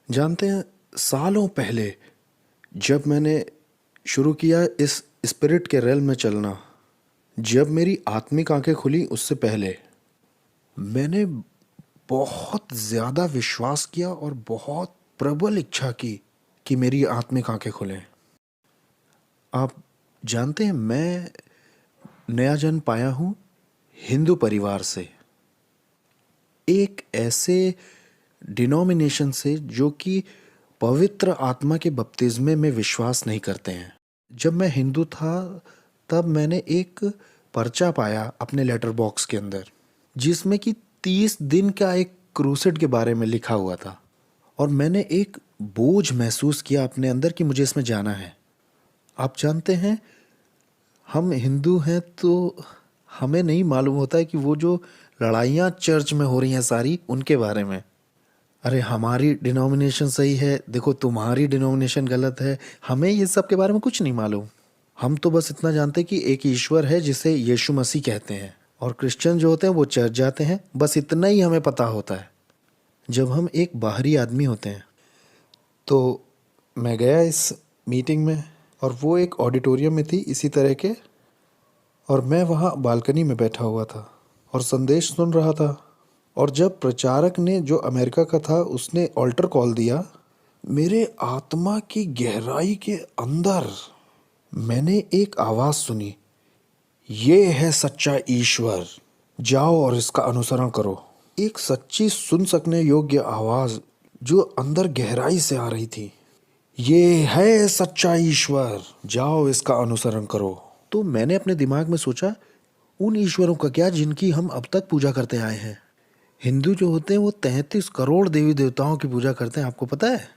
जानते हैं, सालों पहले जब मैंने शुरू किया इस स्पिरिट के रेल में चलना, जब मेरी आत्मिक आंखें खुली उससे पहले मैंने बहुत ज़्यादा विश्वास किया और बहुत प्रबल इच्छा की कि मेरी आत्मिक आंखें खुलें। आप जानते हैं, मैं नया जन्म पाया हूँ हिंदू परिवार से, एक ऐसे डिनोमिनेशन से जो कि पवित्र आत्मा के बपतिस्मे में विश्वास नहीं करते हैं। जब मैं हिंदू था तब मैंने एक पर्चा पाया अपने लेटर बॉक्स के अंदर, जिसमें कि 30 दिन का एक क्रूसेड के बारे में लिखा हुआ था, और मैंने एक बोझ महसूस किया अपने अंदर कि मुझे इसमें जाना है। आप जानते हैं, हम हिंदू हैं तो हमें नहीं मालूम होता है कि वो जो लड़ाइयाँ चर्च में हो रही हैं सारी, उनके बारे में। अरे हमारी डिनोमिनेशन सही है, देखो तुम्हारी डिनोमिनेशन गलत है, हमें ये सब के बारे में कुछ नहीं मालूम। हम तो बस इतना जानते हैं कि एक ईश्वर है जिसे यीशु मसीह कहते हैं, और क्रिश्चियन जो होते हैं वो चर्च जाते हैं, बस इतना ही हमें पता होता है। जब हम एक बाहरी आदमी होते हैं तो मैं गया इस मीटिंग में, और वो एक ऑडिटोरियम में थी इसी तरह के, और मैं वहाँ बालकनी में बैठा हुआ था और संदेश सुन रहा था। और जब प्रचारक ने, जो अमेरिका का था, उसने ऑल्टर कॉल दिया, मेरे आत्मा की गहराई के अंदर मैंने एक आवाज़ सुनी, ये है सच्चा ईश्वर, जाओ और इसका अनुसरण करो। एक सच्ची सुन सकने योग्य आवाज़ जो अंदर गहराई से आ रही थी, ये है सच्चा ईश्वर, जाओ इसका अनुसरण करो। तो मैंने अपने दिमाग में सोचा, उन ईश्वरों का क्या जिनकी हम अब तक पूजा करते आए हैं। हिंदू जो होते हैं वो 33 करोड़ देवी देवताओं की पूजा करते हैं, आपको पता है?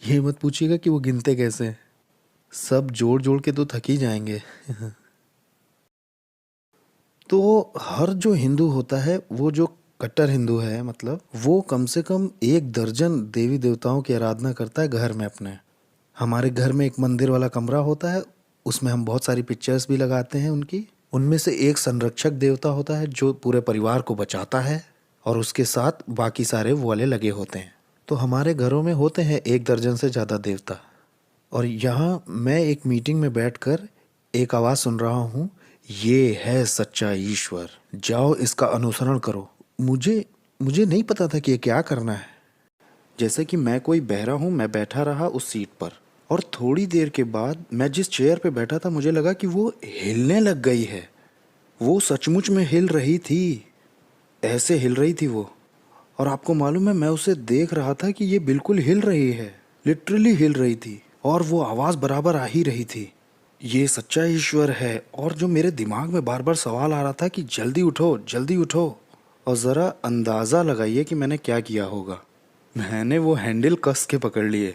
ये मत पूछिएगा कि वो गिनते कैसे हैं, सब जोड़ जोड़ के तो थक ही जाएंगे। तो हर जो हिंदू होता है, वो जो कट्टर हिंदू है, मतलब वो कम से कम 1 दर्जन देवी देवताओं की आराधना करता है घर में अपने। हमारे घर में एक मंदिर वाला कमरा होता है, उसमें हम बहुत सारी पिक्चर्स भी लगाते हैं उनकी। उनमें से एक संरक्षक देवता होता है जो पूरे परिवार को बचाता है, और उसके साथ बाकी सारे वो वाले लगे होते हैं। तो हमारे घरों में होते हैं 1 दर्जन से ज़्यादा देवता। और यहाँ मैं एक मीटिंग में बैठकर एक आवाज़ सुन रहा हूँ, ये है सच्चा ईश्वर, जाओ इसका अनुसरण करो। मुझे मुझे नहीं पता था कि ये क्या करना है। जैसे कि मैं कोई बहरा हूँ, मैं बैठा रहा उस सीट पर, और थोड़ी देर के बाद मैं जिस चेयर पे बैठा था, मुझे लगा कि वो हिलने लग गई है। वो सचमुच में हिल रही थी, ऐसे हिल रही थी वो। और आपको मालूम है, मैं उसे देख रहा था कि ये बिल्कुल हिल रही है, लिटरली हिल रही थी, और वो आवाज़ बराबर आ ही रही थी, ये सच्चा ईश्वर है। और जो मेरे दिमाग में बार बार सवाल आ रहा था कि जल्दी उठो, जल्दी उठो। और ज़रा अंदाज़ा लगाइए कि मैंने क्या किया होगा। मैंने वो हैंडल कस के पकड़ लिए।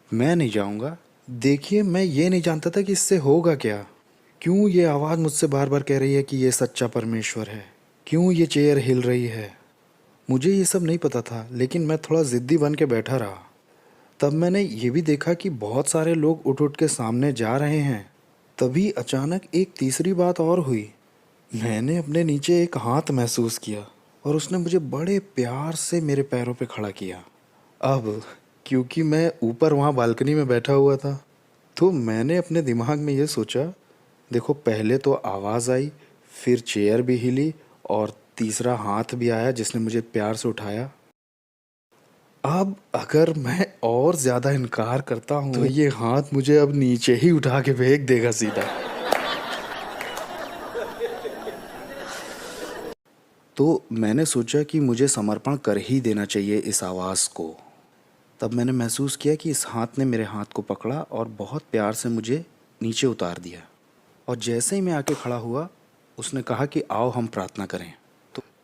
मैं नहीं जाऊंगा। देखिए, मैं ये नहीं जानता था कि इससे होगा क्या। क्यों ये आवाज़ मुझसे बार बार कह रही है कि ये सच्चा परमेश्वर है, क्यों ये चेयर हिल रही है। मुझे ये सब नहीं पता था, लेकिन मैं थोड़ा ज़िद्दी बन के बैठा रहा। तब मैंने ये भी देखा कि बहुत सारे लोग उठ उठ के सामने जा रहे हैं। तभी अचानक एक तीसरी बात और हुई। मैंने अपने नीचे एक हाथ महसूस किया, और उसने मुझे बड़े प्यार से मेरे पैरों पे खड़ा किया। अब क्योंकि मैं ऊपर वहाँ बालकनी में बैठा हुआ था, तो मैंने अपने दिमाग में ये सोचा, देखो पहले तो आवाज़ आई, फिर चेयर भी हिली, और तीसरा हाथ भी आया जिसने मुझे प्यार से उठाया। अब अगर मैं और ज़्यादा इनकार करता हूँ तो ये हाथ मुझे अब नीचे ही उठा के फेंक देगा सीधा। तो मैंने सोचा कि मुझे समर्पण कर ही देना चाहिए इस आवाज़ को। तब मैंने महसूस किया कि इस हाथ ने मेरे हाथ को पकड़ा और बहुत प्यार से मुझे नीचे उतार दिया। और जैसे ही मैं आके खड़ा हुआ, उसने कहा कि आओ हम प्रार्थना करें।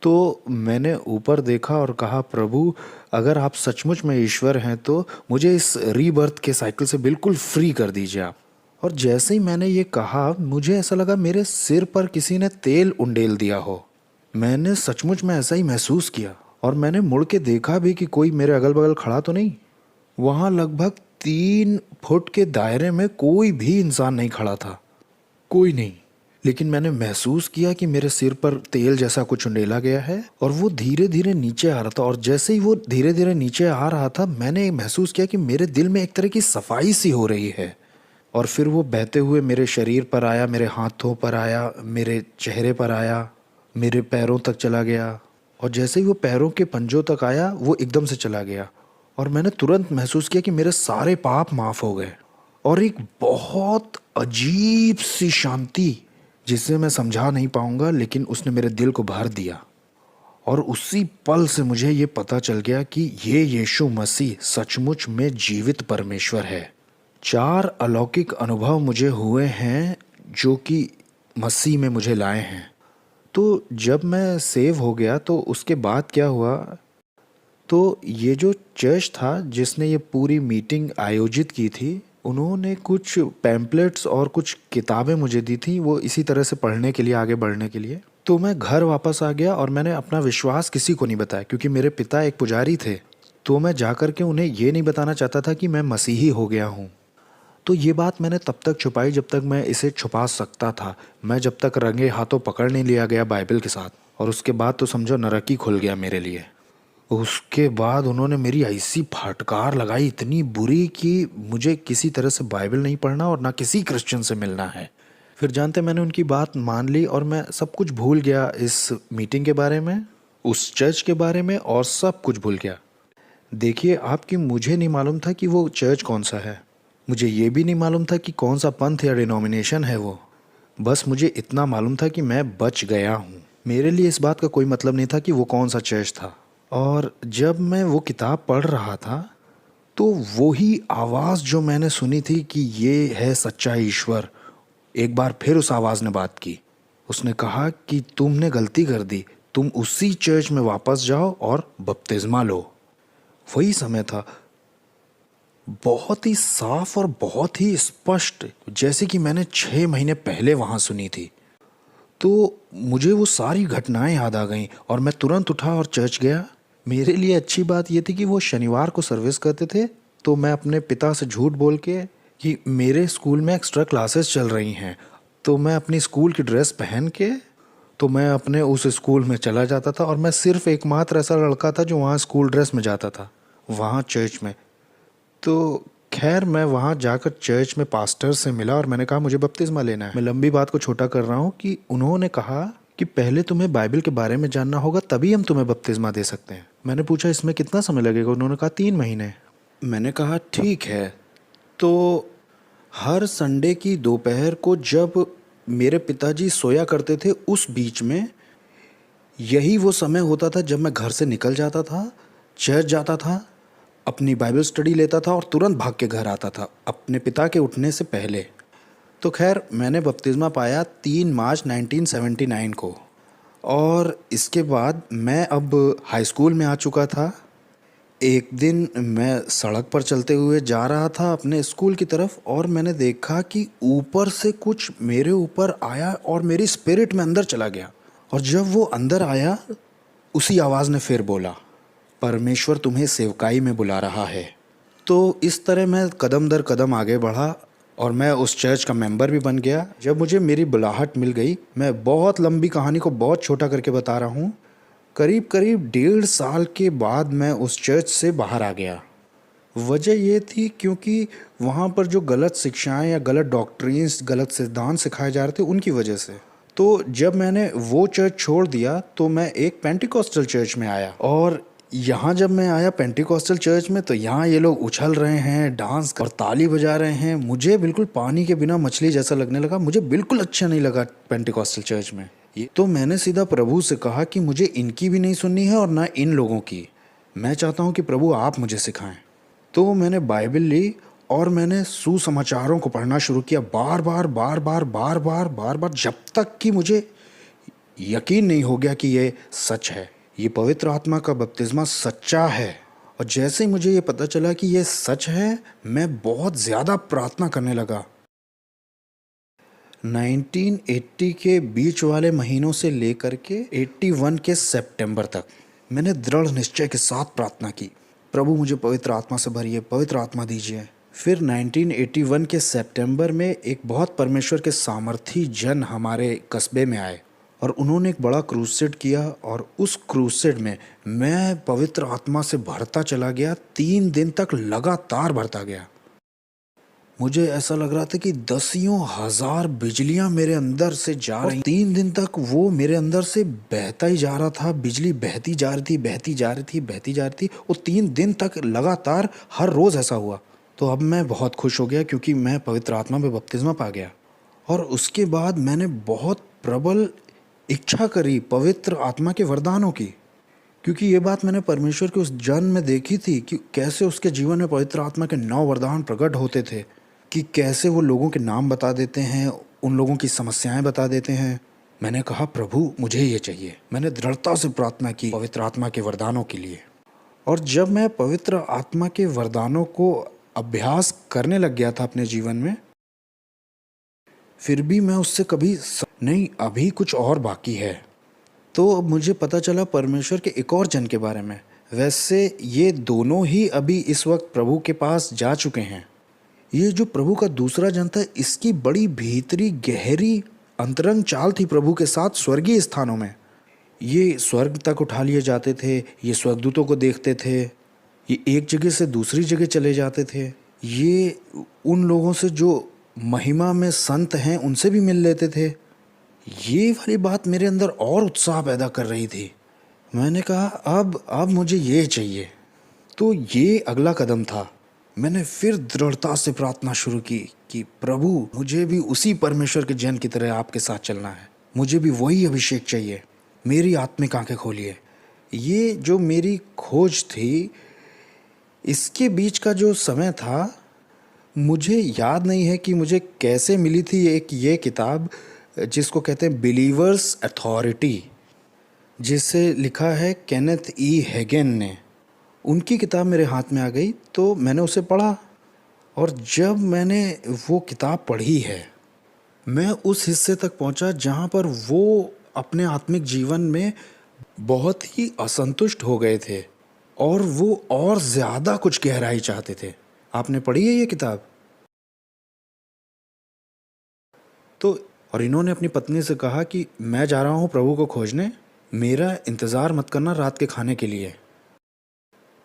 तो मैंने ऊपर देखा और कहा, प्रभु अगर आप सचमुच में ईश्वर हैं तो मुझे इस रीबर्थ के साइकिल से बिल्कुल फ्री कर दीजिए आप। और जैसे ही मैंने ये कहा, मुझे ऐसा लगा मेरे सिर पर किसी ने तेल उंडेल दिया हो। मैंने सचमुच में ऐसा ही महसूस किया, और मैंने मुड़ के देखा भी कि कोई मेरे अगल बगल खड़ा तो नहीं। वहाँ लगभग 3 फुट के दायरे में कोई भी इंसान नहीं खड़ा था, कोई नहीं। लेकिन मैंने महसूस किया कि मेरे सिर पर तेल जैसा कुछ उंडेला गया है और वो धीरे धीरे नीचे आ रहा था। और जैसे ही वो धीरे धीरे नीचे आ रहा था, मैंने महसूस किया कि मेरे दिल में एक तरह की सफाई सी हो रही है। और फिर वो बहते हुए मेरे शरीर पर आया, मेरे हाथों पर आया, मेरे चेहरे पर आया, मेरे पैरों तक चला गया। और जैसे ही वो पैरों के पंजों तक आया, वो एकदम से चला गया। और मैंने तुरंत महसूस किया कि मेरे सारे पाप माफ़ हो गए। और एक बहुत अजीब सी शांति, जिसे मैं समझा नहीं पाऊंगा, लेकिन उसने मेरे दिल को भर दिया। और उसी पल से मुझे ये पता चल गया कि ये यीशु मसीह सचमुच में जीवित परमेश्वर है। 4 अलौकिक अनुभव मुझे हुए हैं जो कि मसीह में मुझे लाए हैं। तो जब मैं सेव हो गया तो उसके बाद क्या हुआ, तो ये जो चर्च था जिसने ये पूरी मीटिंग आयोजित की थी, उन्होंने कुछ पैम्पलेट्स और कुछ किताबें मुझे दी थी, वो इसी तरह से पढ़ने के लिए, आगे बढ़ने के लिए। तो मैं घर वापस आ गया और मैंने अपना विश्वास किसी को नहीं बताया, क्योंकि मेरे पिता एक पुजारी थे। तो मैं जाकर के उन्हें ये नहीं बताना चाहता था कि मैं मसीही हो गया हूँ। तो ये बात मैंने तब तक छुपाई जब तक मैं इसे छुपा सकता था। मैं जब तक रंगे हाथों पकड़ नहीं लिया गया बाइबल के साथ। और उसके बाद तो समझो नरक ही खुल गया मेरे लिए। उसके बाद उन्होंने मेरी ऐसी फटकार लगाई, इतनी बुरी, कि मुझे किसी तरह से बाइबल नहीं पढ़ना और ना किसी क्रिश्चियन से मिलना है। फिर जानते मैंने उनकी बात मान ली और मैं सब कुछ भूल गया, इस मीटिंग के बारे में, उस चर्च के बारे में, और सब कुछ भूल गया। देखिए आपकी, मुझे नहीं मालूम था कि वो चर्च कौन सा है। मुझे ये भी नहीं मालूम था कि कौन सा पंथ या डिनोमिनेशन है वो। बस मुझे इतना मालूम था कि मैं बच गया हूँ। मेरे लिए इस बात का कोई मतलब नहीं था कि वो कौन सा चर्च था। और जब मैं वो किताब पढ़ रहा था, तो वो ही आवाज़ जो मैंने सुनी थी कि ये है सच्चा ईश्वर, एक बार फिर उस आवाज़ ने बात की। उसने कहा कि तुमने गलती कर दी, तुम उसी चर्च में वापस जाओ और बपतिस्मा लो। वही समय था, बहुत ही साफ और बहुत ही स्पष्ट, जैसे कि मैंने 6 महीने पहले वहाँ सुनी थी। तो मुझे वो सारी घटनाएं याद आ गईं और मैं तुरंत उठा और चर्च गया। मेरे लिए अच्छी बात ये थी कि वो शनिवार को सर्विस करते थे। तो मैं अपने पिता से झूठ बोल के कि मेरे स्कूल में एक्स्ट्रा क्लासेस चल रही हैं, तो मैं अपनी स्कूल की ड्रेस पहन के, तो मैं अपने उस स्कूल में चला जाता था। और मैं सिर्फ एकमात्र ऐसा लड़का था जो वहाँ स्कूल ड्रेस में जाता था, वहाँ चर्च में। तो खैर, मैं वहाँ जाकर चर्च में पास्टर से मिला और मैंने कहा मुझे बपतिस्मा लेना है। मैं लंबी बात को छोटा कर रहा हूँ कि उन्होंने कहा कि पहले तुम्हें बाइबल के बारे में जानना होगा, तभी हम तुम्हें बपतिस्मा दे सकते हैं। मैंने पूछा इसमें कितना समय लगेगा? उन्होंने कहा 3 महीने। मैंने कहा ठीक है। तो हर संडे की दोपहर को जब मेरे पिताजी सोया करते थे, उस बीच में यही वो समय होता था जब मैं घर से निकल जाता था, चर्च जाता था, अपनी बाइबल स्टडी लेता था और तुरंत भाग के घर आता था अपने पिता के उठने से पहले। तो खैर, मैंने बपतिस्मा पाया 3 मार्च 1979 को। और इसके बाद मैं अब हाई स्कूल में आ चुका था। एक दिन मैं सड़क पर चलते हुए जा रहा था अपने स्कूल की तरफ, और मैंने देखा कि ऊपर से कुछ मेरे ऊपर आया और मेरी स्पिरिट में अंदर चला गया। और जब वो अंदर आया, उसी आवाज़ ने फिर बोला, परमेश्वर तुम्हें सेवकाई में बुला रहा है। तो इस तरह मैं कदम दर कदम आगे बढ़ा और मैं उस चर्च का मेंबर भी बन गया। जब मुझे मेरी बुलाहट मिल गई, मैं बहुत लंबी कहानी को बहुत छोटा करके बता रहा हूँ, करीब करीब 1.5 साल के बाद मैं उस चर्च से बाहर आ गया। वजह ये थी क्योंकि वहाँ पर जो गलत शिक्षाएं या गलत डॉक्ट्रिन्स, गलत सिद्धांत सिखाए जा रहे थे, उनकी वजह से। तो जब मैंने वो चर्च छोड़ दिया तो मैं एक पेंटिकॉस्टल चर्च में आया। और यहाँ जब मैं आया पेंटिकॉस्टल चर्च में, तो यहाँ ये लोग उछल रहे हैं, डांस और ताली बजा रहे हैं। मुझे बिल्कुल पानी के बिना मछली जैसा लगने लगा। मुझे बिल्कुल अच्छा नहीं लगा पेंटिकॉस्टल चर्च में। तो मैंने सीधा प्रभु से कहा कि मुझे इनकी भी नहीं सुननी है और ना इन लोगों की। मैं चाहता हूँ कि प्रभु आप मुझे सिखाएं। तो मैंने बाइबल ली और मैंने सुसमाचारों को पढ़ना शुरू किया, बार बार बार बार बार बार बार बार, जब तक कि मुझे यकीन नहीं हो गया कि ये सच है, ये पवित्र आत्मा का बपतिस्मा सच्चा है। और जैसे ही मुझे ये पता चला कि ये सच है, मैं बहुत ज़्यादा प्रार्थना करने लगा। 1980 के बीच वाले महीनों से लेकर के 81 के सितंबर तक मैंने दृढ़ निश्चय के साथ प्रार्थना की, प्रभु मुझे पवित्र आत्मा से भरिए, पवित्र आत्मा दीजिए। फिर 1981 के सितंबर में एक बहुत परमेश्वर के सामर्थी जन हमारे कस्बे में आए और उन्होंने एक बड़ा क्रूसेड किया और उस क्रूसेड में मैं पवित्र आत्मा से भरता चला गया। 3 दिन तक लगातार भरता गया। मुझे ऐसा लग रहा था कि दसियों हजार बिजलियां मेरे अंदर से जा रही। 3 दिन तक वो मेरे अंदर से बहता ही जा रहा था। बिजली बहती जा रही थी, बहती जा रही थी, बहती जा रही थी। वो 3 दिन तक लगातार हर रोज ऐसा हुआ। तो अब मैं बहुत खुश हो गया क्योंकि मैं पवित्र आत्मा में बपतिस्मा पा गया। और उसके बाद मैंने बहुत प्रबल इच्छा करी पवित्र आत्मा के वरदानों की, क्योंकि ये बात मैंने परमेश्वर के उस जन में देखी थी कि कैसे उसके जीवन में पवित्र आत्मा के 9 वरदान प्रकट होते थे, कि कैसे वो लोगों के नाम बता देते हैं, उन लोगों की समस्याएं बता देते हैं। मैंने कहा प्रभु मुझे ये चाहिए। मैंने दृढ़ता से प्रार्थना की पवित्र आत्मा के वरदानों के लिए। और जब मैं पवित्र आत्मा के वरदानों को अभ्यास करने लग गया था अपने जीवन में, फिर भी मैं उससे कभी नहीं, अभी कुछ और बाकी है। तो मुझे पता चला परमेश्वर के एक और जन के बारे में। वैसे ये दोनों ही अभी इस वक्त प्रभु के पास जा चुके हैं। ये जो प्रभु का दूसरा जन था, इसकी बड़ी भीतरी गहरी अंतरंग चाल थी प्रभु के साथ स्वर्गीय स्थानों में। ये स्वर्ग तक उठा लिए जाते थे, ये स्वर्गदूतों को देखते थे, ये एक जगह से दूसरी जगह चले जाते थे, ये उन लोगों से जो महिमा में संत हैं उनसे भी मिल लेते थे। ये वाली बात मेरे अंदर और उत्साह पैदा कर रही थी। मैंने कहा अब मुझे ये चाहिए। तो ये अगला कदम था। मैंने फिर दृढ़ता से प्रार्थना शुरू की कि प्रभु मुझे भी उसी परमेश्वर के जन की तरह आपके साथ चलना है। मुझे भी वही अभिषेक चाहिए। मेरी आत्मिक आंखें खोलिए। ये जो मेरी खोज थी, इसके बीच का जो समय था, मुझे याद नहीं है कि मुझे कैसे मिली थी ये किताब, जिसको कहते हैं बिलीवर्स अथॉरिटी, जिसे लिखा है केनेथ ई हेगन ने। उनकी किताब मेरे हाथ में आ गई तो मैंने उसे पढ़ा। और जब मैंने वो किताब पढ़ी है, मैं उस हिस्से तक पहुंचा जहां पर वो अपने आत्मिक जीवन में बहुत ही असंतुष्ट हो गए थे और वो और ज़्यादा कुछ गहराई चाहते थे। आपने पढ़ी है ये किताब? तो और इन्होंने अपनी पत्नी से कहा कि मैं जा रहा हूँ प्रभु को खोजने, मेरा इंतज़ार मत करना रात के खाने के लिए।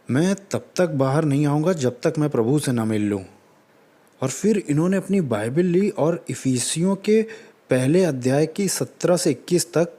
मैं तब तक बाहर नहीं आऊँगा जब तक मैं प्रभु से ना मिल लूँ। और फिर इन्होंने अपनी बाइबल ली और इफिसियों के पहले अध्याय की 17 से 21 तक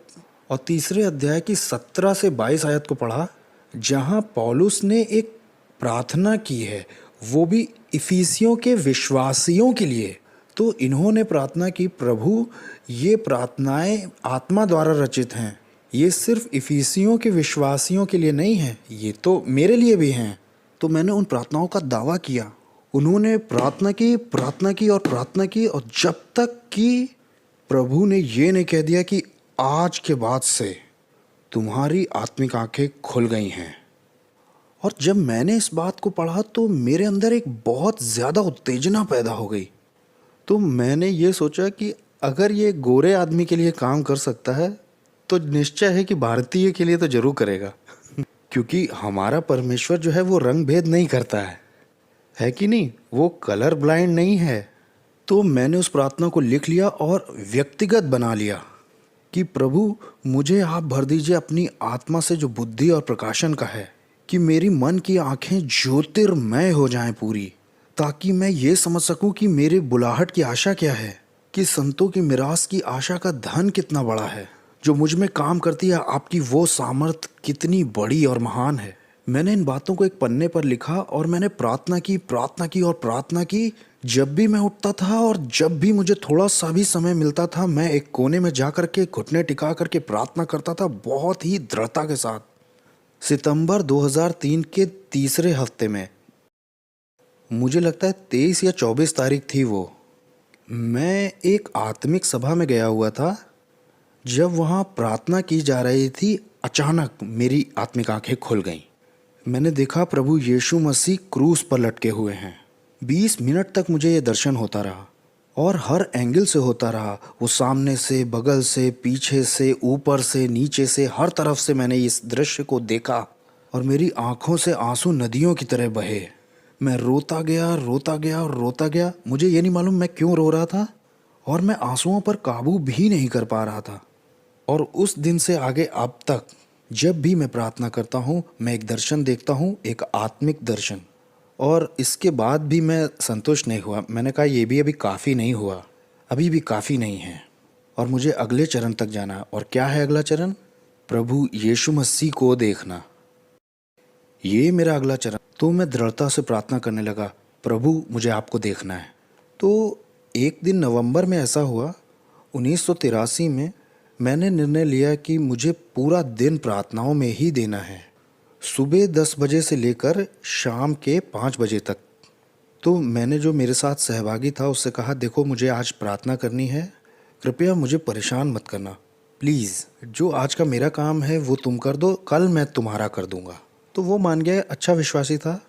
और तीसरे अध्याय की 17 से 22 आयत को पढ़ा, जहाँ पौलुस ने एक प्रार्थना की है, वो भी इफिसियों के विश्वासियों के लिए। तो इन्होंने प्रार्थना की, प्रभु ये प्रार्थनाएं आत्मा द्वारा रचित हैं, ये सिर्फ इफिसियों के विश्वासियों के लिए नहीं है, ये तो मेरे लिए भी हैं। तो मैंने उन प्रार्थनाओं का दावा किया। उन्होंने प्रार्थना की, प्रार्थना की और प्रार्थना की, और जब तक कि प्रभु ने ये नहीं कह दिया कि आज के बाद से तुम्हारी आत्मिक आंखें खुल गई हैं। और जब मैंने इस बात को पढ़ा तो मेरे अंदर एक बहुत ज़्यादा उत्तेजना पैदा हो गई। तो मैंने ये सोचा कि अगर ये गोरे आदमी के लिए काम कर सकता है तो निश्चय है कि भारतीय के लिए तो जरूर करेगा। क्योंकि हमारा परमेश्वर जो है वो रंग भेद नहीं करता है कि नहीं? वो कलर ब्लाइंड नहीं है। तो मैंने उस प्रार्थना को लिख लिया और व्यक्तिगत बना लिया कि प्रभु मुझे आप भर दीजिए अपनी आत्मा से जो बुद्धि और प्रकाशन का है, कि मेरी मन की आंखें ज्योतिर्मय हो जाएं पूरी, ताकि मैं ये समझ सकूं कि मेरे बुलाहट की आशा क्या है, कि संतों की मिरास की आशा का धन कितना बड़ा है, जो मुझ में काम करती है आपकी वो सामर्थ कितनी बड़ी और महान है। मैंने इन बातों को एक पन्ने पर लिखा और मैंने प्रार्थना की, प्रार्थना की और प्रार्थना की। जब भी मैं उठता था और जब भी मुझे थोड़ा सा भी समय मिलता था, मैं एक कोने में जा कर के घुटने टिका करके प्रार्थना करता था, बहुत ही दृढ़ता के साथ। सितंबर 2003 के तीसरे हफ्ते में, मुझे लगता है 23 या 24 तारीख थी वो, मैं एक आत्मिक सभा में गया हुआ था। जब वहाँ प्रार्थना की जा रही थी, अचानक मेरी आत्मिक आंखें खुल गईं। मैंने देखा प्रभु यीशु मसीह क्रूस पर लटके हुए हैं। 20 मिनट तक मुझे ये दर्शन होता रहा और हर एंगल से होता रहा। वो सामने से, बगल से, पीछे से, ऊपर से, नीचे से, हर तरफ से मैंने इस दृश्य को देखा और मेरी आंखों से आंसू नदियों की तरह बहे। मैं रोता गया और रोता गया। मुझे ये नहीं मालूम मैं क्यों रो रहा था और मैं आंसुओं पर काबू भी नहीं कर पा रहा था। और उस दिन से आगे अब तक जब भी मैं प्रार्थना करता हूँ मैं एक दर्शन देखता हूँ, एक आत्मिक दर्शन। और इसके बाद भी मैं संतुष्ट नहीं हुआ। मैंने कहा ये भी अभी काफ़ी नहीं हुआ, अभी भी काफ़ी नहीं है और मुझे अगले चरण तक जाना है। और क्या है अगला चरण? प्रभु यीशु मसीह को देखना। ये मेरा अगला चरण। तो मैं दृढ़ता से प्रार्थना करने लगा, प्रभु मुझे आपको देखना है। तो एक दिन नवंबर में ऐसा हुआ 1983 में, मैंने निर्णय लिया कि मुझे पूरा दिन प्रार्थनाओं में ही देना है, सुबह 10 बजे से लेकर शाम के 5 बजे तक। तो मैंने जो मेरे साथ सहभागी था उससे कहा, देखो मुझे आज प्रार्थना करनी है, कृपया मुझे परेशान मत करना प्लीज़। जो आज का मेरा काम है वो तुम कर दो, कल मैं तुम्हारा कर दूंगा। तो वो मान गया, अच्छा विश्वासी था।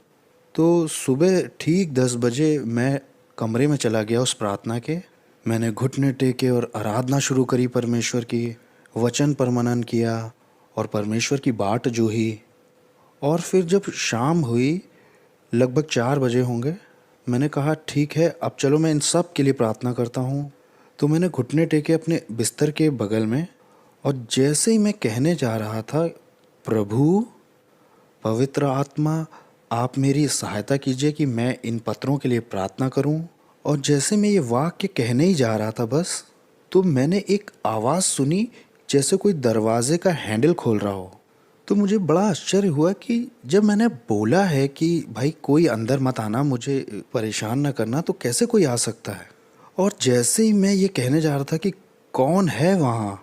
तो सुबह ठीक 10 बजे मैं कमरे में चला गया उस प्रार्थना के। मैंने घुटने टेके और आराधना शुरू करी परमेश्वर की, वचन पर मनन किया और परमेश्वर की बाट जोही। और फिर जब शाम हुई, लगभग 4 बजे होंगे, मैंने कहा ठीक है अब चलो मैं इन सब के लिए प्रार्थना करता हूँ। तो मैंने घुटने टेके अपने बिस्तर के बगल में, और जैसे ही मैं कहने जा रहा था, प्रभु पवित्र आत्मा आप मेरी सहायता कीजिए कि मैं इन पत्रों के लिए प्रार्थना करूं। और जैसे मैं ये वाक्य कहने ही जा रहा था बस, तो मैंने एक आवाज़ सुनी जैसे कोई दरवाजे का हैंडल खोल रहा हो। तो मुझे बड़ा आश्चर्य हुआ कि जब मैंने बोला है कि भाई कोई अंदर मत आना, मुझे परेशान ना करना, तो कैसे कोई आ सकता है। और जैसे ही मैं ये कहने जा रहा था कि कौन है वहाँ,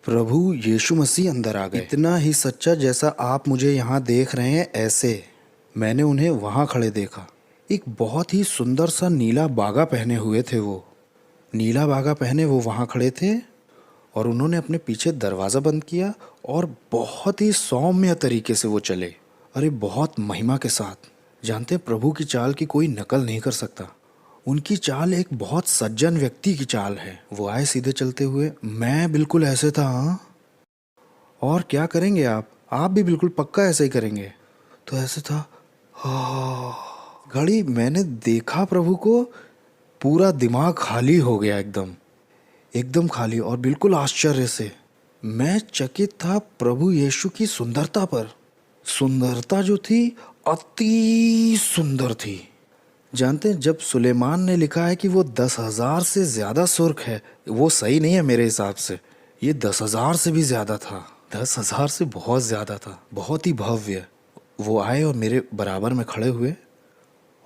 प्रभु यीशु मसीह अंदर आ गए। इतना ही सच्चा जैसा आप मुझे यहाँ देख रहे हैं ऐसे मैंने उन्हें वहाँ खड़े देखा। एक बहुत ही सुंदर सा नीला बागा पहने हुए थे वो। नीला बागा पहने वो वहाँ खड़े थे और उन्होंने अपने पीछे दरवाज़ा बंद किया और बहुत ही सौम्य तरीके से वो चले। अरे बहुत महिमा के साथ। जानते हैं प्रभु की चाल की कोई नकल नहीं कर सकता। उनकी चाल एक बहुत सज्जन व्यक्ति की चाल है। वो आए सीधे चलते हुए, मैं बिल्कुल ऐसे था। हाँ, और क्या करेंगे आप भी बिल्कुल पक्का ऐसे ही करेंगे। तो ऐसे था। घड़ी मैंने देखा प्रभु को, पूरा दिमाग खाली हो गया, एकदम एकदम खाली और बिल्कुल आश्चर्य से। मैं चकित था प्रभु यीशु की सुंदरता पर। सुंदरता जो थी अति सुंदर थी। जानते हैं जब सुलेमान ने लिखा है कि वो 10,000 से ज़्यादा सुर्ख है, वो सही नहीं है मेरे हिसाब से। ये 10,000 से भी ज़्यादा था। 10,000 से बहुत ज़्यादा था, बहुत ही भव्य। वो आए और मेरे बराबर में खड़े हुए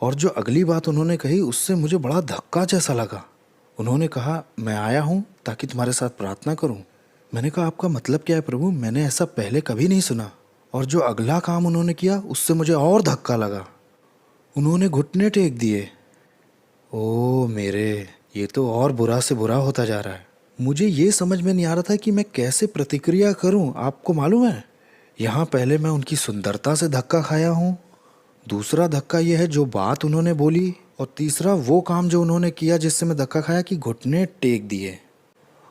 और जो अगली बात उन्होंने कही उससे मुझे बड़ा धक्का जैसा लगा। उन्होंने कहा, मैं आया हूँ ताकि तुम्हारे साथ प्रार्थना करूँ। मैंने कहा, आपका मतलब क्या है प्रभु? मैंने ऐसा पहले कभी नहीं सुना। और जो अगला काम उन्होंने किया उससे मुझे और धक्का लगा। उन्होंने घुटने टेक दिए। ओ मेरे, ये तो और बुरा से बुरा होता जा रहा है। मुझे ये समझ में नहीं आ रहा था कि मैं कैसे प्रतिक्रिया करूं। आपको मालूम है, यहाँ पहले मैं उनकी सुंदरता से धक्का खाया हूँ, दूसरा धक्का ये है जो बात उन्होंने बोली, और तीसरा वो काम जो उन्होंने किया जिससे मैं धक्का खाया कि घुटने टेक दिए।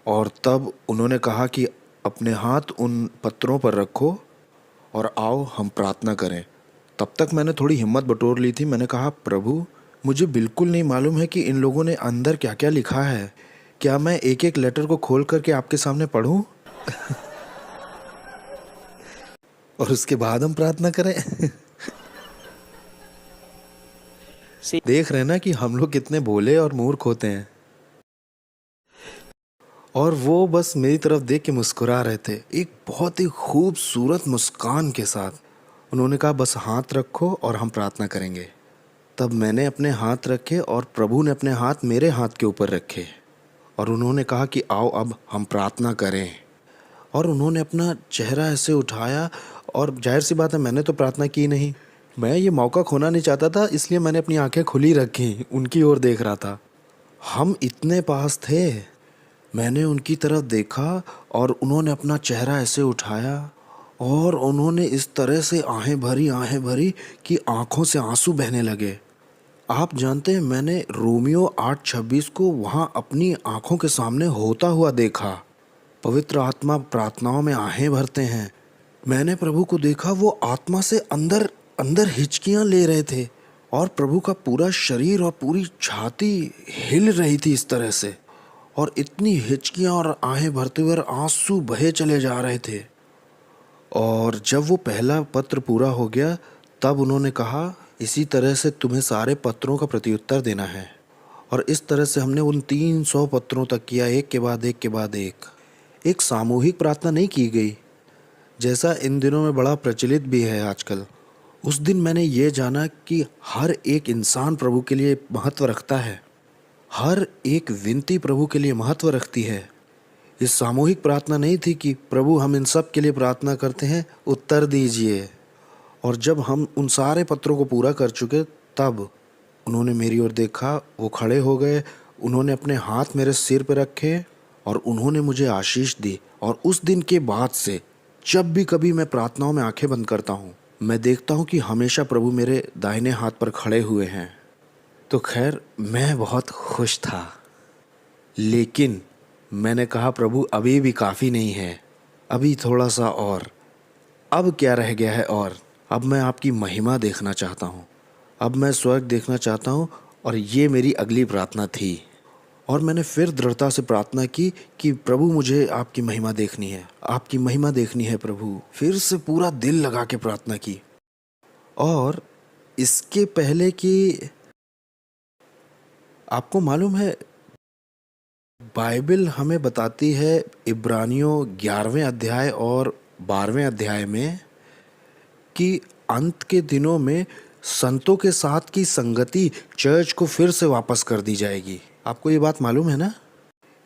और तब उन्होंने कहा कि अपने हाथ उन पत्रों पर रखो और आओ हम प्रार्थना करें। तब तक मैंने थोड़ी हिम्मत बटोर ली थी। मैंने कहा, प्रभु मुझे बिल्कुल नहीं मालूम है कि इन लोगों ने अंदर क्या क्या लिखा है। क्या मैं एक एक लेटर को खोल करके आपके सामने पढ़ूं? और उसके बाद हम प्रार्थना करें? देख रहे हैं ना कि हम लोग कितने भोले और मूर्ख होते हैं। और वो बस मेरी तरफ देख के मुस्कुरा रहे थे, एक बहुत ही खूबसूरत मुस्कान के साथ। उन्होंने कहा, बस हाथ रखो और हम प्रार्थना करेंगे। तब मैंने अपने हाथ रखे और प्रभु ने अपने हाथ मेरे हाथ के ऊपर रखे और उन्होंने कहा कि आओ अब हम प्रार्थना करें। और उन्होंने अपना चेहरा ऐसे उठाया और जाहिर सी बात है मैंने तो प्रार्थना की नहीं। मैं ये मौका खोना नहीं चाहता था, इसलिए मैंने अपनी आंखें खुली रखी, उनकी ओर देख रहा था। हम इतने पास थे। मैंने उनकी तरफ देखा और उन्होंने अपना चेहरा ऐसे उठाया और उन्होंने इस तरह से आहें भरी कि आंखों से आंसू बहने लगे। आप जानते हैं, मैंने रोमियो 8:26 को वहाँ अपनी आंखों के सामने होता हुआ देखा। पवित्र आत्मा प्रार्थनाओं में आहें भरते हैं। मैंने प्रभु को देखा, वो आत्मा से अंदर अंदर हिचकियां ले रहे थे और प्रभु का पूरा शरीर और पूरी छाती हिल रही थी इस तरह से, और इतनी हिचकियां और आहें भरते हुए और आंसू बहे चले जा रहे थे। और जब वो पहला पत्र पूरा हो गया तब उन्होंने कहा, इसी तरह से तुम्हें सारे पत्रों का प्रत्युत्तर देना है। और इस तरह से हमने उन 300 पत्रों तक किया, एक के बाद एक के बाद एक। एक सामूहिक प्रार्थना नहीं की गई जैसा इन दिनों में बड़ा प्रचलित भी है आजकल। उस दिन मैंने ये जाना कि हर एक इंसान प्रभु के लिए महत्व रखता है, हर एक विनती प्रभु के लिए महत्व रखती है। इस सामूहिक प्रार्थना नहीं थी कि प्रभु हम इन सब के लिए प्रार्थना करते हैं, उत्तर दीजिए। और जब हम उन सारे पत्रों को पूरा कर चुके तब उन्होंने मेरी ओर देखा, वो खड़े हो गए, उन्होंने अपने हाथ मेरे सिर पर रखे और उन्होंने मुझे आशीष दी। और उस दिन के बाद से जब भी कभी मैं प्रार्थनाओं में आंखें बंद करता हूँ, मैं देखता हूँ कि हमेशा प्रभु मेरे दाहिने हाथ पर खड़े हुए हैं। तो खैर मैं बहुत खुश था, लेकिन मैंने कहा प्रभु अभी भी काफ़ी नहीं है, अभी थोड़ा सा और। अब क्या रह गया है? और अब मैं आपकी महिमा देखना चाहता हूँ, अब मैं स्वर्ग देखना चाहता हूँ। और ये मेरी अगली प्रार्थना थी। और मैंने फिर दृढ़ता से प्रार्थना की कि प्रभु मुझे आपकी महिमा देखनी है, आपकी महिमा देखनी है प्रभु। फिर से पूरा दिल लगा के प्रार्थना की। और इसके पहले कि आपको मालूम है, बाइबल हमें बताती है इब्रानियों 11वें अध्याय और 12वें अध्याय में कि अंत के दिनों में संतों के साथ की संगति चर्च को फिर से वापस कर दी जाएगी। आपको ये बात मालूम है ना?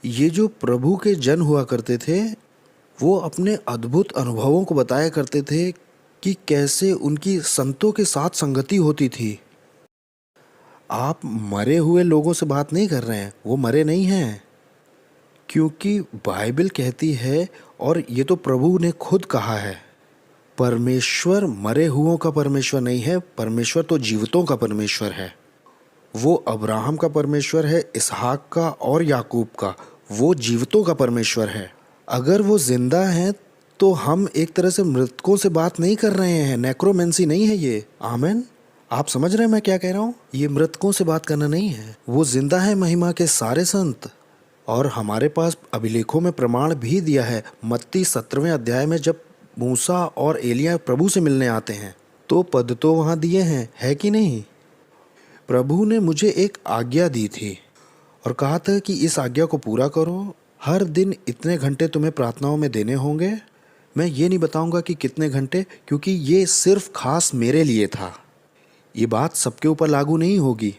ये जो प्रभु के जन हुआ करते थे, वो अपने अद्भुत अनुभवों को बताया करते थे कि कैसे उनकी संतों के साथ संगति होती थी। आप मरे हुए लोगों से बात नहीं कर रहे हैं, वो मरे नहीं हैं। क्योंकि बाइबल कहती है, और ये तो प्रभु ने खुद कहा है, परमेश्वर मरे हुओं का परमेश्वर नहीं है, परमेश्वर तो जीवितों का परमेश्वर है। वो अब्राहम का परमेश्वर है, इसहाक का और याकूब का। वो जीवितों का परमेश्वर है। अगर वो जिंदा हैं तो हम एक तरह से मृतकों से बात नहीं कर रहे हैं, नेक्रोमेंसी नहीं है ये। आमेन। आप समझ रहे हैं मैं क्या कह रहा हूँ? ये मृतकों से बात करना नहीं है, वो जिंदा है महिमा के सारे संत। और हमारे पास अभिलेखों में प्रमाण भी दिया है। मत्ती 17वें अध्याय में जब मूसा और एलिया प्रभु से मिलने आते हैं तो पद तो वहाँ दिए हैं, है कि नहीं? प्रभु ने मुझे एक आज्ञा दी थी और कहा था कि इस आज्ञा को पूरा करो। हर दिन इतने घंटे तुम्हें प्रार्थनाओं में देने होंगे। मैं ये नहीं बताऊंगा कि कितने घंटे, क्योंकि ये सिर्फ खास मेरे लिए था। ये बात सबके ऊपर लागू नहीं होगी।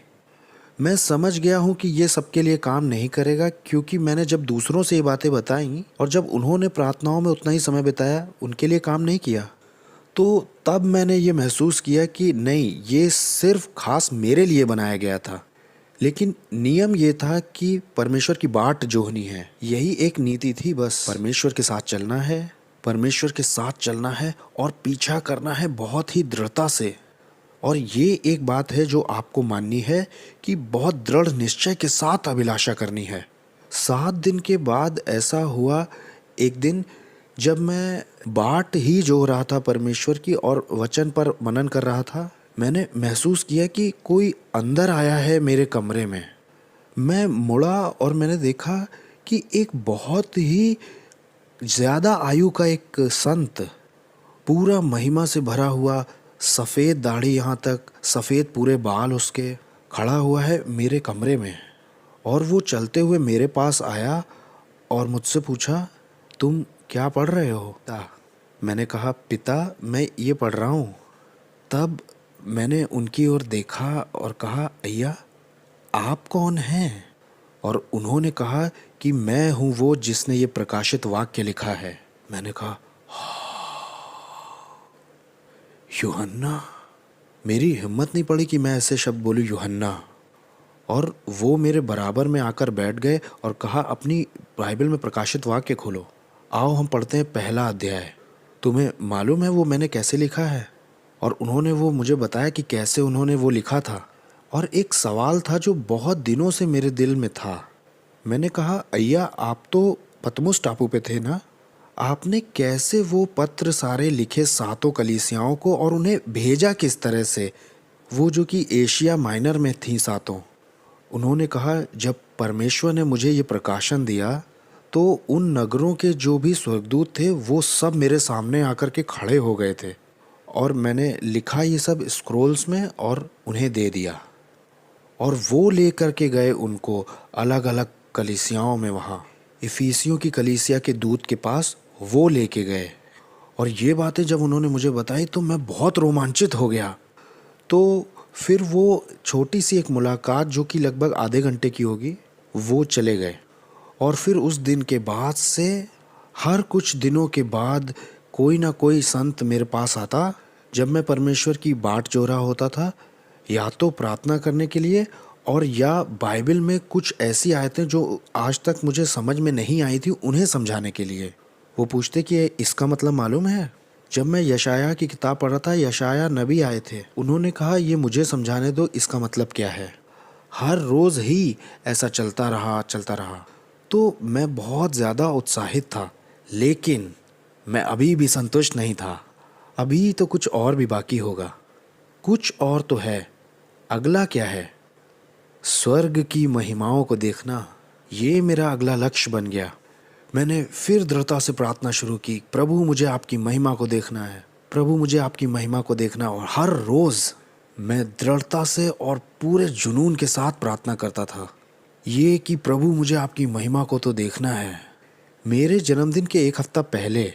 मैं समझ गया हूँ कि ये सबके लिए काम नहीं करेगा, क्योंकि मैंने जब दूसरों से ये बातें बताई और जब उन्होंने प्रार्थनाओं में उतना ही समय बिताया, उनके लिए काम नहीं किया, तो तब मैंने ये महसूस किया कि नहीं, ये सिर्फ खास मेरे लिए बनाया गया था। लेकिन नियम ये था कि परमेश्वर की बाट जोहनी है, यही एक नीति थी बस। परमेश्वर के साथ चलना है, परमेश्वर के साथ चलना है और पीछा करना है बहुत ही दृढ़ता से। और ये एक बात है जो आपको माननी है कि बहुत दृढ़ निश्चय के साथ अभिलाषा करनी है। 7 दिन के बाद ऐसा हुआ, एक दिन जब मैं बाट ही जो रहा था परमेश्वर की और वचन पर मनन कर रहा था, मैंने महसूस किया कि कोई अंदर आया है मेरे कमरे में। मैं मुड़ा और मैंने देखा कि एक बहुत ही ज़्यादा आयु का एक संत, पूरा महिमा से भरा हुआ, सफ़ेद दाढ़ी यहाँ तक, सफ़ेद पूरे बाल उसके, खड़ा हुआ है मेरे कमरे में। और वो चलते हुए मेरे पास आया और मुझसे पूछा, तुम क्या पढ़ रहे हो? मैंने कहा, पिता मैं ये पढ़ रहा हूँ। तब मैंने उनकी ओर देखा और कहा, अय्या आप कौन हैं? और उन्होंने कहा कि मैं हूँ वो जिसने ये प्रकाशित वाक्य लिखा है। मैंने कहा, यूहन्ना। मेरी हिम्मत नहीं पड़ी कि मैं ऐसे शब्द बोलूँ, यूहन्ना। और वो मेरे बराबर में आकर बैठ गए और कहा, अपनी बाइबल में प्रकाशित वाक्य खोलो, आओ हम पढ़ते हैं पहला अध्याय। तुम्हें मालूम है वो मैंने कैसे लिखा है? और उन्होंने वो मुझे बताया कि कैसे उन्होंने वो लिखा था। और एक सवाल था जो बहुत दिनों से मेरे दिल में था। मैंने कहा, अय्या आप तो पतमुस टापू पे थे ना? आपने कैसे वो पत्र सारे लिखे सातों कलीसियाओं को और उन्हें भेजा किस तरह से, वो जो कि एशिया माइनर में थी सातों। उन्होंने कहा, जब परमेश्वर ने मुझे ये प्रकाशन दिया तो उन नगरों के जो भी स्वर्गदूत थे वो सब मेरे सामने आकर के खड़े हो गए थे और मैंने लिखा ये सब स्क्रोल्स में और उन्हें दे दिया और वो लेकर के गए उनको अलग अलग कलीसियाओं में। वहाँ इफिसियों की कलीसिया के दूत के पास वो लेके गए और ये बातें जब उन्होंने मुझे बताई तो मैं बहुत रोमांचित हो गया। तो फिर वो छोटी सी एक मुलाकात जो कि लगभग आधे घंटे की होगी, वो चले गए और फिर उस दिन के बाद से हर कुछ दिनों के बाद कोई ना कोई संत मेरे पास आता जब मैं परमेश्वर की बाट जो रहा होता था, या तो प्रार्थना करने के लिए और या बाइबल में कुछ ऐसी आयतें जो आज तक मुझे समझ में नहीं आई थी उन्हें समझाने के लिए। वो पूछते कि इसका मतलब मालूम है। जब मैं यशाया की किताब पढ़ रहा था, यशाया नबी आए थे, उन्होंने कहा ये मुझे समझाने दो इसका मतलब क्या है। हर रोज़ ही ऐसा चलता रहा। तो मैं बहुत ज़्यादा उत्साहित था, लेकिन मैं अभी भी संतुष्ट नहीं था। अभी तो कुछ और भी बाकी होगा, कुछ और तो है। अगला क्या है? स्वर्ग की महिमाओं को देखना, ये मेरा अगला लक्ष्य बन गया। मैंने फिर दृढ़ता से प्रार्थना शुरू की, प्रभु मुझे आपकी महिमा को देखना है, प्रभु मुझे आपकी महिमा को देखना। और हर रोज़ मैं दृढ़ता से और पूरे जुनून के साथ प्रार्थना करता था ये कि प्रभु मुझे आपकी महिमा को तो देखना है। मेरे जन्मदिन के एक हफ्ता पहले,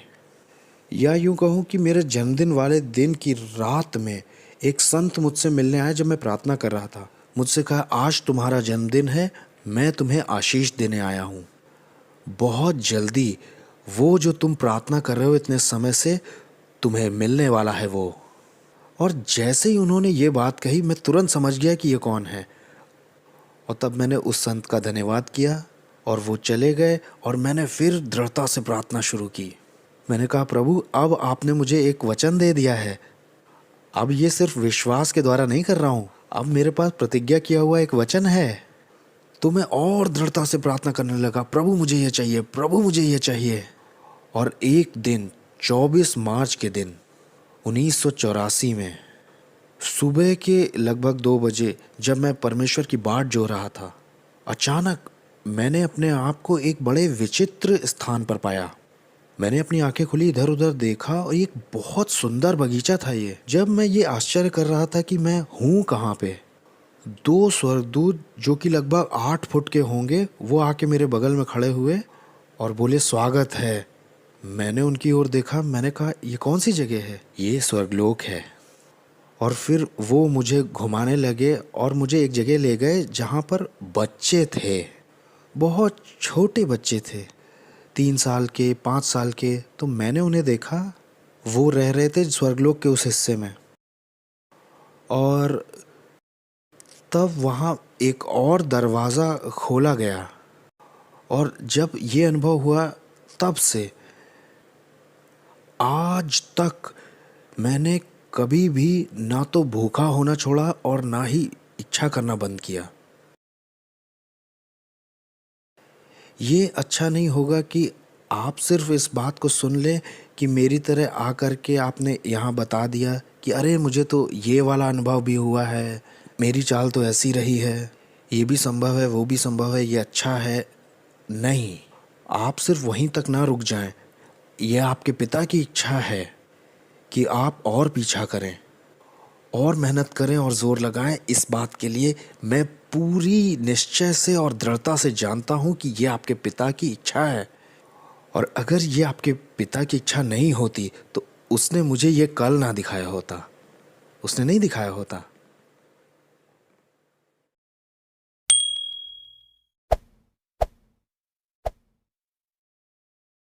या यूँ कहूँ कि मेरे जन्मदिन वाले दिन की रात में एक संत मुझसे मिलने आया जब मैं प्रार्थना कर रहा था। मुझसे कहा, आज तुम्हारा जन्मदिन है, मैं तुम्हें आशीष देने आया हूँ। बहुत जल्दी वो जो तुम प्रार्थना कर रहे हो इतने समय से, तुम्हें मिलने वाला है वो। और जैसे ही उन्होंने ये बात कही मैं तुरंत समझ गया कि ये कौन है। और तब मैंने उस संत का धन्यवाद किया और वो चले गए और मैंने फिर दृढ़ता से प्रार्थना शुरू की। मैंने कहा, प्रभु अब आपने मुझे एक वचन दे दिया है, अब ये सिर्फ विश्वास के द्वारा नहीं कर रहा हूँ, अब मेरे पास प्रतिज्ञा किया हुआ एक वचन है। तो मैं और दृढ़ता से प्रार्थना करने लगा, प्रभु मुझे ये चाहिए, प्रभु मुझे ये चाहिए। और एक दिन 24 मार्च के दिन 1984 में सुबह के लगभग 2 बजे जब मैं परमेश्वर की बाट जो रहा था, अचानक मैंने अपने आप को एक बड़े विचित्र स्थान पर पाया। मैंने अपनी आंखें खुली, इधर उधर देखा और एक बहुत सुंदर बगीचा था ये। जब मैं ये आश्चर्य कर रहा था कि मैं हूँ कहाँ पे, 2 स्वर्गदूत जो कि लगभग 8 फुट के होंगे वो आके मेरे बगल में खड़े हुए और बोले, स्वागत है। मैंने उनकी ओर देखा, मैंने कहा, ये कौन सी जगह है? ये स्वर्गलोक है। और फिर वो मुझे घुमाने लगे और मुझे एक जगह ले गए जहाँ पर बच्चे थे, बहुत छोटे बच्चे थे, 3 साल के, 5 साल के। तो मैंने उन्हें देखा, वो रह रहे थे स्वर्गलोक के उस हिस्से में। और तब वहाँ एक और दरवाज़ा खोला गया और जब ये अनुभव हुआ तब से आज तक मैंने कभी भी ना तो भूखा होना छोड़ा और ना ही इच्छा करना बंद किया। ये अच्छा नहीं होगा कि आप सिर्फ इस बात को सुन लें कि मेरी तरह आकर के आपने यहाँ बता दिया कि अरे मुझे तो ये वाला अनुभव भी हुआ है, मेरी चाल तो ऐसी रही है, ये भी संभव है, वो भी संभव है, ये अच्छा है। नहीं, आप सिर्फ वहीं तक ना रुक जाएं। यह आपके पिता की इच्छा है कि आप और पीछा करें और मेहनत करें और ज़ोर लगाएं। इस बात के लिए मैं पूरी निश्चय से और दृढ़ता से जानता हूं कि ये आपके पिता की इच्छा है। और अगर ये आपके पिता की इच्छा नहीं होती तो उसने मुझे ये कल ना दिखाया होता, उसने नहीं दिखाया होता।